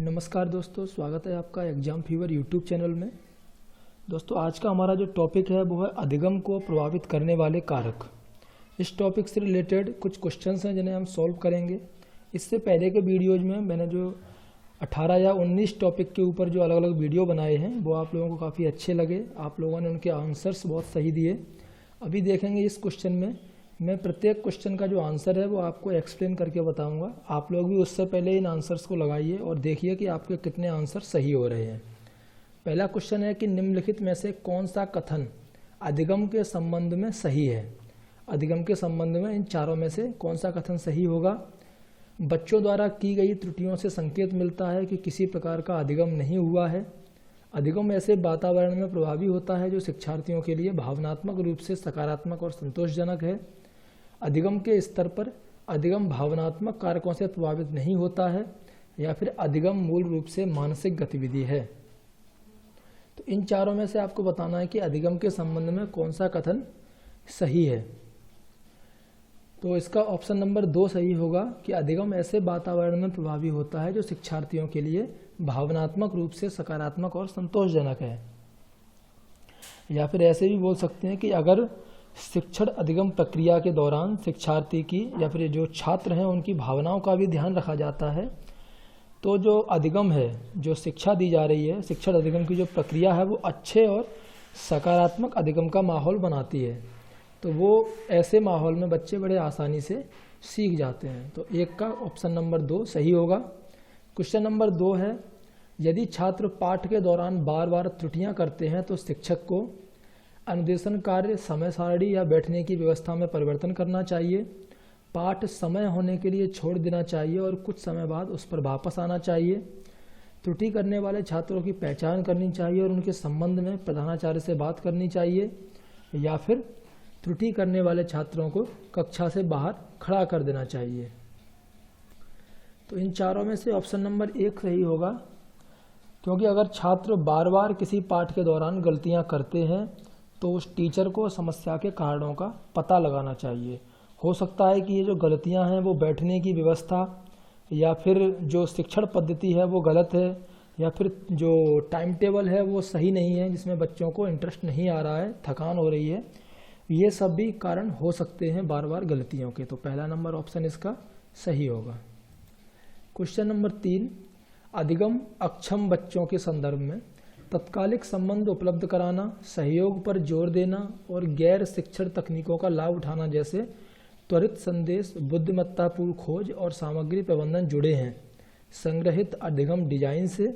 नमस्कार दोस्तों, स्वागत है आपका एग्जाम फीवर यूट्यूब चैनल में। दोस्तों, आज का हमारा जो टॉपिक है वो है अधिगम को प्रभावित करने वाले कारक। इस टॉपिक से रिलेटेड कुछ क्वेश्चंस हैं जिन्हें हम सॉल्व करेंगे। इससे पहले के वीडियोज में मैंने जो 18 या 19 टॉपिक के ऊपर जो अलग अलग वीडियो बनाए हैं वो आप लोगों को काफ़ी अच्छे लगे। आप लोगों ने उनके आंसर्स बहुत सही दिए। अभी देखेंगे इस क्वेश्चन में मैं प्रत्येक क्वेश्चन का जो आंसर है वो आपको एक्सप्लेन करके बताऊंगा। आप लोग भी उससे पहले इन आंसर्स को लगाइए और देखिए कि आपके कितने आंसर सही हो रहे हैं। पहला क्वेश्चन है कि निम्नलिखित में से कौन सा कथन अधिगम के संबंध में सही है। अधिगम के संबंध में इन चारों में से कौन सा कथन सही होगा। बच्चों द्वारा की गई त्रुटियों से संकेत मिलता है कि किसी प्रकार का अधिगम नहीं हुआ है। अधिगम ऐसे वातावरण में प्रभावी होता है जो शिक्षार्थियों के लिए भावनात्मक रूप से सकारात्मक और संतोषजनक है। अधिगम के स्तर पर अधिगम भावनात्मक कारकों से प्रभावित नहीं होता है, या फिर अधिगम मूल रूप से मानसिक गतिविधि है। तो इन चारों में से आपको बताना है कि अधिगम के संबंध में कौन सा कथन सही है। तो इसका ऑप्शन नंबर 2 सही होगा कि अधिगम ऐसे वातावरण में प्रभावी होता है जो शिक्षार्थियों के लिए भावनात्मक रूप से सकारात्मक और संतोषजनक है। या फिर ऐसे भी बोल सकते हैं कि अगर शिक्षण अधिगम प्रक्रिया के दौरान शिक्षार्थी की या फिर जो छात्र हैं उनकी भावनाओं का भी ध्यान रखा जाता है, तो जो अधिगम है, जो शिक्षा दी जा रही है, शिक्षण अधिगम की जो प्रक्रिया है वो अच्छे और सकारात्मक अधिगम का माहौल बनाती है। तो वो ऐसे माहौल में बच्चे बड़े आसानी से सीख जाते हैं। तो एक का ऑप्शन नंबर 2 सही होगा। क्वेश्चन नंबर 2 है, यदि छात्र पाठ के दौरान बार बार त्रुटियां करते हैं तो शिक्षक को अनुदेशन कार्य, समय सारणी या बैठने की व्यवस्था में परिवर्तन करना चाहिए। पाठ समय होने के लिए छोड़ देना चाहिए और कुछ समय बाद उस पर वापस आना चाहिए। त्रुटि करने वाले छात्रों की पहचान करनी चाहिए और उनके संबंध में प्रधानाचार्य से बात करनी चाहिए। या फिर त्रुटि करने वाले छात्रों को कक्षा से बाहर खड़ा कर देना चाहिए। तो इन चारों में से ऑप्शन नंबर 1 सही होगा, क्योंकि अगर छात्र बार बार किसी पाठ के दौरान गलतियां करते हैं तो उस टीचर को समस्या के कारणों का पता लगाना चाहिए। हो सकता है कि ये जो गलतियां हैं वो बैठने की व्यवस्था, या फिर जो शिक्षण पद्धति है वो गलत है, या फिर जो टाइम टेबल है वो सही नहीं है, जिसमें बच्चों को इंटरेस्ट नहीं आ रहा है, थकान हो रही है। ये सब भी कारण हो सकते हैं बार बार गलतियों के। तो पहला नंबर ऑप्शन इसका सही होगा। क्वेश्चन नंबर 3, अधिगम अक्षम बच्चों के संदर्भ में तत्कालिक संबंध उपलब्ध कराना, सहयोग पर जोर देना और गैर शिक्षण तकनीकों का लाभ उठाना जैसे त्वरित संदेश, बुद्धिमत्तापूर्ण खोज और सामग्री प्रबंधन जुड़े हैं। संग्रहित अधिगम डिजाइन से,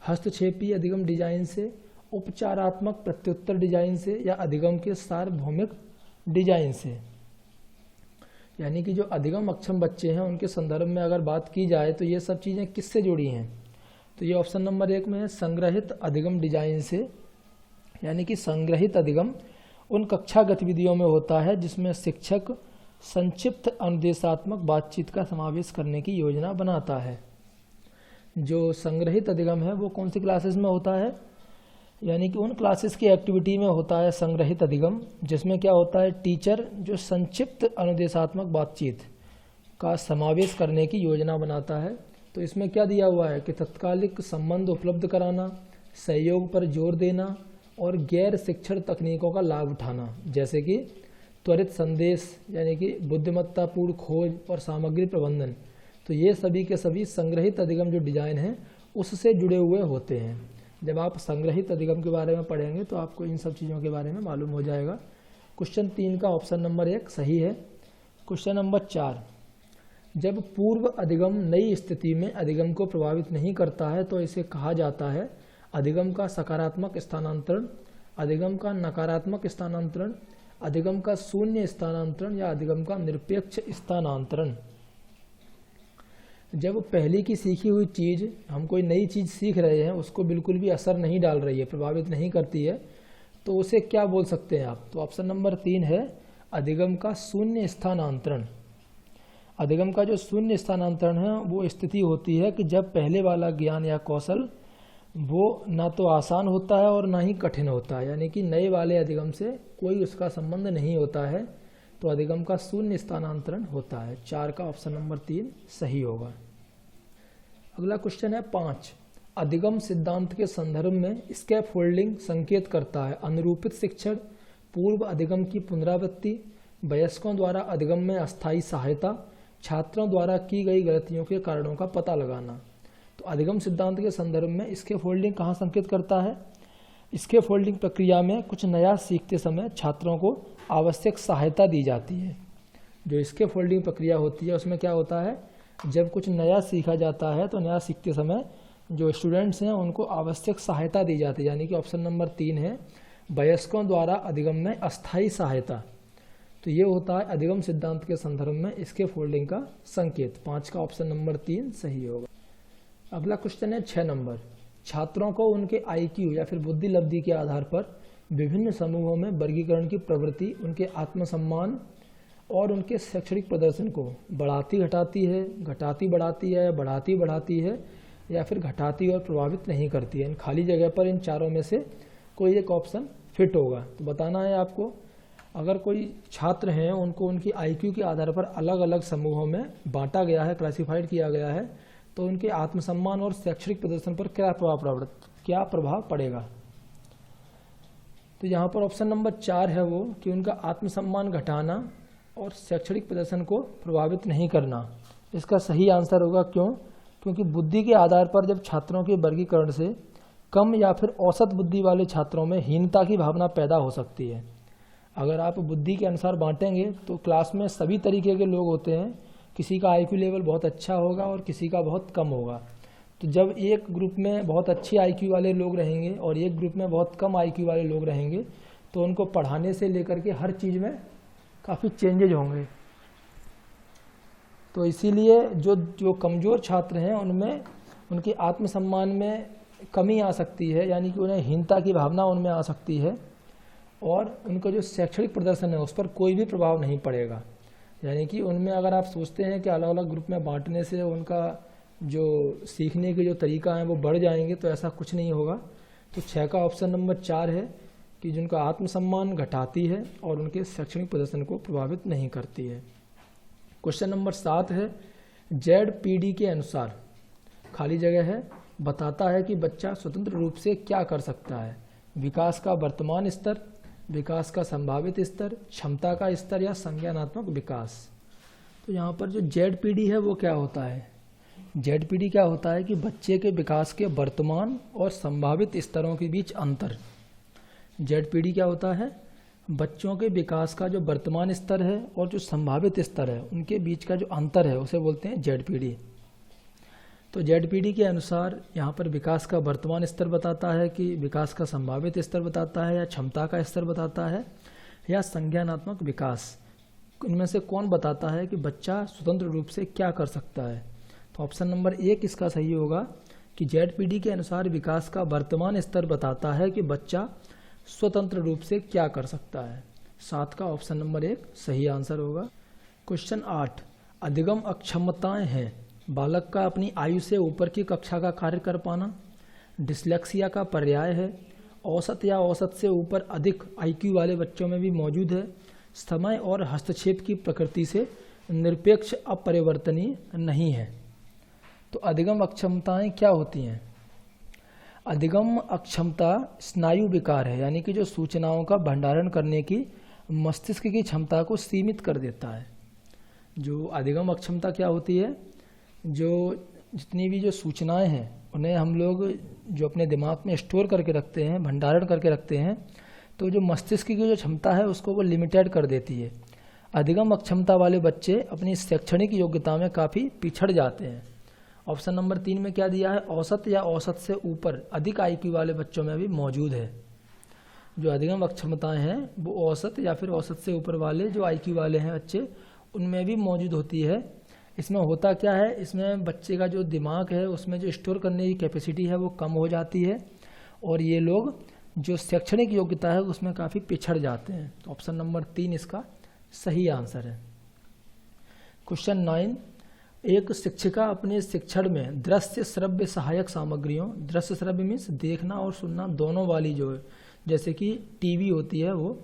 हस्तक्षेपी अधिगम डिजाइन से, उपचारात्मक प्रत्युत्तर डिजाइन से, या अधिगम के सार्वभौमिक डिजाइन से। यानी कि जो अधिगम अक्षम बच्चे हैं उनके संदर्भ में अगर बात की जाए तो ये सब चीज़ें किससे जुड़ी हैं। तो ये ऑप्शन नंबर 1 में है, संग्रहित अधिगम डिजाइन से। यानी कि संग्रहित अधिगम उन कक्षा गतिविधियों में होता है जिसमें शिक्षक संक्षिप्त अनुदेशात्मक बातचीत का समावेश करने की योजना बनाता है। जो संग्रहित अधिगम है वो कौन सी क्लासेस में होता है, यानी कि उन क्लासेस की एक्टिविटी में होता है संग्रहित अधिगम, जिसमें क्या होता है, टीचर जो संक्षिप्त अनुदेशात्मक बातचीत का समावेश करने की योजना बनाता है। तो इसमें क्या दिया हुआ है कि तत्कालिक संबंध उपलब्ध कराना, सहयोग पर जोर देना और गैर शिक्षण तकनीकों का लाभ उठाना, जैसे कि त्वरित संदेश, यानी कि बुद्धिमत्तापूर्ण खोज और सामग्री प्रबंधन। तो ये सभी के सभी संग्रहित अधिगम जो डिजाइन है उससे जुड़े हुए होते हैं। जब आप संग्रहित अधिगम के बारे में पढ़ेंगे तो आपको इन सब चीज़ों के बारे में मालूम हो जाएगा। क्वेश्चन 3 का ऑप्शन नंबर 1 सही है। क्वेश्चन नंबर 4, जब पूर्व अधिगम नई स्थिति में अधिगम को प्रभावित नहीं करता है तो इसे कहा जाता है अधिगम का सकारात्मक स्थानांतरण, अधिगम का नकारात्मक स्थानांतरण, अधिगम का शून्य स्थानांतरण, या अधिगम का निरपेक्ष स्थानांतरण। जब पहले की सीखी हुई चीज़, हम कोई नई चीज़ सीख रहे हैं, उसको बिल्कुल भी असर नहीं डाल रही है, प्रभावित नहीं करती है, तो उसे क्या बोल सकते हैं आप। तो ऑप्शन नंबर 3 है अधिगम का शून्य स्थानांतरण। अधिगम का जो शून्य स्थानांतरण है वो स्थिति होती है कि जब पहले वाला ज्ञान या कौशल वो ना तो आसान होता है और ना ही कठिन होता है, यानी कि नए वाले अधिगम से कोई उसका संबंध नहीं होता है, तो अधिगम का शून्य स्थानांतरण होता है। 4 का ऑप्शन नंबर 3 सही होगा। अगला क्वेश्चन है 5, अधिगम सिद्धांत के संदर्भ में स्कैफोल्डिंग संकेत करता है अनुरूपित शिक्षण, पूर्व अधिगम की पुनरावृत्ति, वयस्कों द्वारा अधिगम में अस्थायी सहायता, छात्रों द्वारा की गई गलतियों के कारणों का पता लगाना। तो अधिगम सिद्धांत के संदर्भ में स्कैफोल्डिंग कहाँ संकेत करता है? स्कैफोल्डिंग प्रक्रिया में कुछ नया सीखते समय छात्रों को आवश्यक सहायता दी जाती है। जो स्कैफोल्डिंग प्रक्रिया होती है उसमें क्या होता है, जब कुछ नया सीखा जाता है तो नया सीखते समय जो स्टूडेंट्स हैं उनको आवश्यक सहायता दी जाती है, यानी कि ऑप्शन नंबर 3 है वयस्कों द्वारा अधिगम में अस्थायी सहायता। तो ये होता है अधिगम सिद्धांत के संदर्भ में स्कैफोल्डिंग का संकेत। 5 का ऑप्शन नंबर 3 सही होगा। अगला क्वेश्चन है 6 नंबर, छात्रों को उनके IQ या फिर बुद्धि लब्धि के आधार पर विभिन्न समूहों में वर्गीकरण की प्रवृत्ति उनके आत्मसम्मान और उनके शैक्षणिक प्रदर्शन को बढ़ाती घटाती है, घटाती बढ़ाती है, बढ़ाती बढ़ाती है या फिर घटाती और प्रभावित नहीं करती है। इन खाली जगह पर इन चारों में से कोई एक ऑप्शन फिट होगा। तो बताना है आपको, अगर कोई छात्र हैं उनको उनकी IQ के आधार पर अलग अलग समूहों में बांटा गया है, क्लासिफाइड किया गया है, तो उनके आत्मसम्मान और शैक्षणिक प्रदर्शन पर क्या प्रभाव पड़ेगा? तो यहाँ पर ऑप्शन नंबर 4 है वो कि उनका आत्मसम्मान घटाना और शैक्षणिक प्रदर्शन को प्रभावित नहीं करना। इसका सही आंसर होगा क्यों? क्योंकि बुद्धि के आधार पर जब छात्रों के वर्गीकरण से कम या फिर औसत बुद्धि वाले छात्रों में हीनता की भावना पैदा हो सकती है। अगर आप बुद्धि के अनुसार बांटेंगे तो क्लास में सभी तरीके के लोग होते हैं, किसी का IQ लेवल बहुत अच्छा होगा और किसी का बहुत कम होगा। तो जब एक ग्रुप में बहुत अच्छी IQ वाले लोग रहेंगे और एक ग्रुप में बहुत कम IQ वाले लोग रहेंगे तो उनको पढ़ाने से लेकर के हर चीज़ में काफ़ी चेंजेज होंगे। तो इसीलिए जो कमज़ोर छात्र हैं उनमें उनके आत्मसम्मान में कमी आ सकती है, यानी कि उन्हें हीनता की भावना उनमें आ सकती है और उनका जो शैक्षणिक प्रदर्शन है उस पर कोई भी प्रभाव नहीं पड़ेगा। यानी कि उनमें अगर आप सोचते हैं कि अलग अलग ग्रुप में बांटने से उनका जो सीखने के जो तरीका है वो बढ़ जाएंगे, तो ऐसा कुछ नहीं होगा। तो 6 का ऑप्शन नंबर 4 है कि जिनका आत्मसम्मान घटाती है और उनके शैक्षणिक प्रदर्शन को प्रभावित नहीं करती है। क्वेश्चन नंबर 7 है ZPD के अनुसार खाली जगह है बताता है कि बच्चा स्वतंत्र रूप से क्या कर सकता है? विकास का वर्तमान स्तर, विकास का संभावित स्तर, क्षमता का स्तर या संज्ञानात्मक विकास। तो यहाँ पर जो ZPD है वो क्या होता है? ZPD क्या होता है कि बच्चे के विकास के वर्तमान और संभावित स्तरों के बीच अंतर। ZPD क्या होता है? बच्चों के विकास का जो वर्तमान स्तर है और जो संभावित स्तर है उनके बीच का जो अंतर है उसे बोलते हैं ZPD। तो ZPD के अनुसार यहाँ पर विकास का वर्तमान स्तर बताता है कि विकास का संभावित स्तर बताता है या क्षमता का स्तर बताता है या संज्ञानात्मक विकास। इनमें से कौन बताता है कि बच्चा स्वतंत्र रूप से क्या कर सकता है? तो ऑप्शन नंबर 1 इसका सही होगा कि ZPD के अनुसार विकास का वर्तमान स्तर बताता है कि बच्चा स्वतंत्र रूप से क्या कर सकता है। 7 का ऑप्शन नंबर 1 सही आंसर होगा। क्वेश्चन 8, अधिगम अक्षमताएं हैं बालक का अपनी आयु से ऊपर की कक्षा का कार्य कर पाना, डिसलेक्सिया का पर्याय है, औसत या औसत से ऊपर अधिक IQ वाले बच्चों में भी मौजूद है, समय और हस्तक्षेप की प्रकृति से निरपेक्ष अपरिवर्तनीय नहीं है। तो अधिगम अक्षमताएं क्या होती हैं? अधिगम अक्षमता स्नायु विकार है, यानी कि जो सूचनाओं का भंडारण करने की मस्तिष्क की क्षमता को सीमित कर देता है। जो अधिगम अक्षमता क्या होती है? जो जितनी भी जो सूचनाएं हैं उन्हें हम लोग जो अपने दिमाग में स्टोर करके रखते हैं, भंडारण करके रखते हैं, तो जो मस्तिष्क की जो क्षमता है उसको वो लिमिटेड कर देती है। अधिगम अक्षमता वाले बच्चे अपनी शैक्षणिक योग्यता में काफ़ी पिछड़ जाते हैं। ऑप्शन नंबर 3 में क्या दिया है? औसत या औसत से ऊपर अधिक IQ वाले बच्चों में भी मौजूद है। जो अधिगम अक्षमताएं हैं वो औसत या फिर औसत से ऊपर वाले जो IQ वाले हैं बच्चे उनमें भी मौजूद होती है। इसमें होता क्या है? इसमें बच्चे का जो दिमाग है उसमें जो स्टोर करने की कैपेसिटी है वो कम हो जाती है और ये लोग जो शैक्षणिक योग्यता है उसमें काफ़ी पिछड़ जाते हैं। तो ऑप्शन नंबर 3 इसका सही आंसर है। क्वेश्चन 9, एक शिक्षिका अपने शिक्षण में दृश्य श्रव्य सहायक सामग्रियों, दृश्य श्रव्य मीन्स देखना और सुनना दोनों वाली जो है, जैसे कि टीवी होती है, वो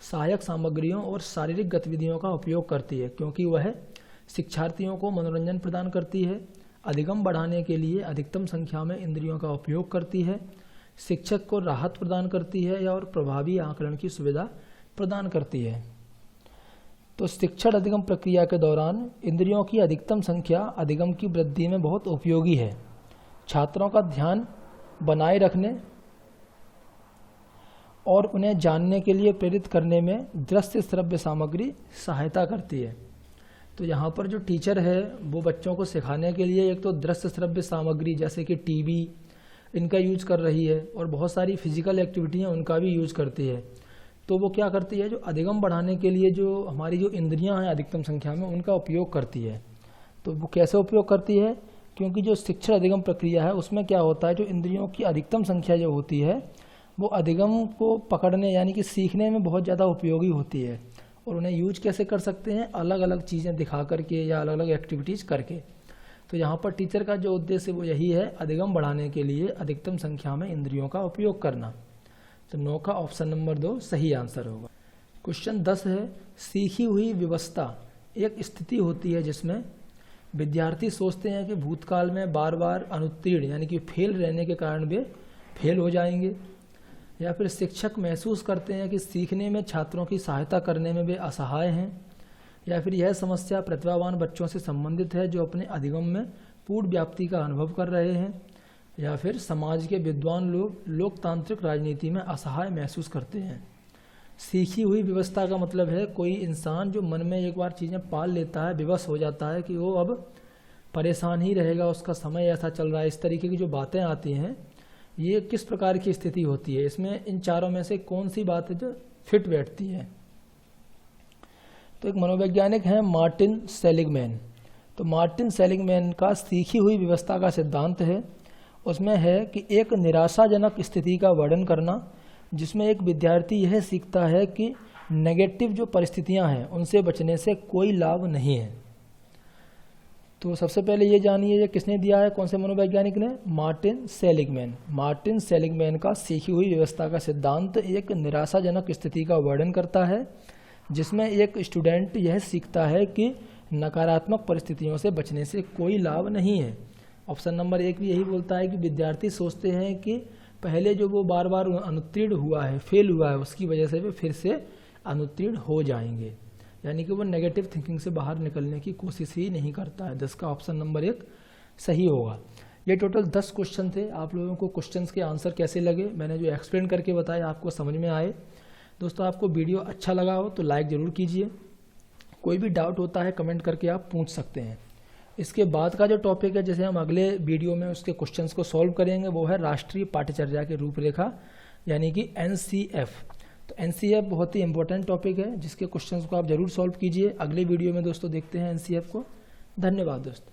सहायक सामग्रियों और शारीरिक गतिविधियों का उपयोग करती है क्योंकि वह शिक्षार्थियों को मनोरंजन प्रदान करती है, अधिगम बढ़ाने के लिए अधिकतम संख्या में इंद्रियों का उपयोग करती है, शिक्षक को राहत प्रदान करती है या और प्रभावी आकलन की सुविधा प्रदान करती है। तो शिक्षण अधिगम प्रक्रिया के दौरान इंद्रियों की अधिकतम संख्या अधिगम की वृद्धि में बहुत उपयोगी है। छात्रों का ध्यान बनाए रखने और उन्हें जानने के लिए प्रेरित करने में दृश्य श्रव्य सामग्री सहायता करती है। तो यहाँ पर जो टीचर है वो बच्चों को सिखाने के लिए एक तो दृश्य श्रव्य सामग्री जैसे कि टीवी इनका यूज कर रही है और बहुत सारी फिजिकल एक्टिविटी हैं उनका भी यूज करती है। तो वो क्या करती है, जो अधिगम बढ़ाने के लिए जो हमारी जो इंद्रियां हैं अधिकतम संख्या में उनका उपयोग करती है। तो वो कैसे उपयोग करती है, क्योंकि जो शिक्षण अधिगम प्रक्रिया है उसमें क्या होता है, जो इंद्रियों की अधिकतम संख्या जो होती है वो अधिगम को पकड़ने यानी कि सीखने में बहुत ज़्यादा उपयोगी होती है। और उन्हें यूज कैसे कर सकते हैं, अलग अलग चीज़ें दिखा करके या अलग अलग एक्टिविटीज़ करके। तो यहाँ पर टीचर का जो उद्देश्य वो यही है, अधिगम बढ़ाने के लिए अधिकतम संख्या में इंद्रियों का उपयोग करना। तो 9 का ऑप्शन नंबर 2 सही आंसर होगा। क्वेश्चन 10 है, सीखी हुई व्यवस्था एक स्थिति होती है जिसमें विद्यार्थी सोचते हैं कि भूतकाल में बार बार अनुत्तीर्ण यानी कि फेल रहने के कारण वे फेल हो जाएंगे, या फिर शिक्षक महसूस करते हैं कि सीखने में छात्रों की सहायता करने में वे असहाय हैं, या फिर यह समस्या प्रतिभावान बच्चों से संबंधित है जो अपने अधिगम में पूर्ण व्याप्ति का अनुभव कर रहे हैं, या फिर समाज के विद्वान लोग लोकतांत्रिक राजनीति में असहाय महसूस करते हैं। सीखी हुई व्यवस्था का मतलब है कोई इंसान जो मन में एक बार चीज़ें पाल लेता है, विवश हो जाता है कि वो अब परेशान ही रहेगा, उसका समय ऐसा चल रहा है, इस तरीके की जो बातें आती हैं, ये किस प्रकार की स्थिति होती है, इसमें इन चारों में से कौन सी बात है जो फिट बैठती है। तो एक मनोवैज्ञानिक हैं मार्टिन सेलिगमैन। तो मार्टिन सेलिगमैन का सीखी हुई व्यवस्था का सिद्धांत है, उसमें है कि एक निराशाजनक स्थिति का वर्णन करना जिसमें एक विद्यार्थी यह सीखता है कि नेगेटिव जो परिस्थितियां हैं उनसे बचने से कोई लाभ नहीं है। तो सबसे पहले ये जानिए ये किसने दिया है, कौन से मनोवैज्ञानिक ने, मार्टिन सेलिगमैन। मार्टिन सेलिगमैन का सीखी हुई व्यवस्था का सिद्धांत एक निराशाजनक स्थिति का वर्णन करता है जिसमें एक स्टूडेंट यह सीखता है कि नकारात्मक परिस्थितियों से बचने से कोई लाभ नहीं है। ऑप्शन नंबर 1 भी यही बोलता है कि विद्यार्थी सोचते हैं कि पहले जो वो बार बार अनुत्तीर्ण हुआ है, फेल हुआ है, उसकी वजह से वे फिर से अनुत्तीर्ण हो जाएंगे, यानी कि वो नेगेटिव थिंकिंग से बाहर निकलने की कोशिश ही नहीं करता है। 10 का ऑप्शन नंबर 1 सही होगा। ये टोटल 10 क्वेश्चन थे। आप लोगों को क्वेश्चंस के आंसर कैसे लगे, मैंने जो एक्सप्लेन करके बताया आपको समझ में आए। दोस्तों आपको वीडियो अच्छा लगा हो तो लाइक ज़रूर कीजिए। कोई भी डाउट होता है कमेंट करके आप पूछ सकते हैं। इसके बाद का जो टॉपिक है जैसे हम अगले वीडियो में उसके क्वेश्चंस को सॉल्व करेंगे वो है राष्ट्रीय पाठ्यचर्या की रूपरेखा यानी कि NCF। तो NCF बहुत ही इंपॉर्टेंट टॉपिक है जिसके क्वेश्चंस को आप जरूर सॉल्व कीजिए। अगले वीडियो में दोस्तों देखते हैं NCF को। धन्यवाद दोस्तों।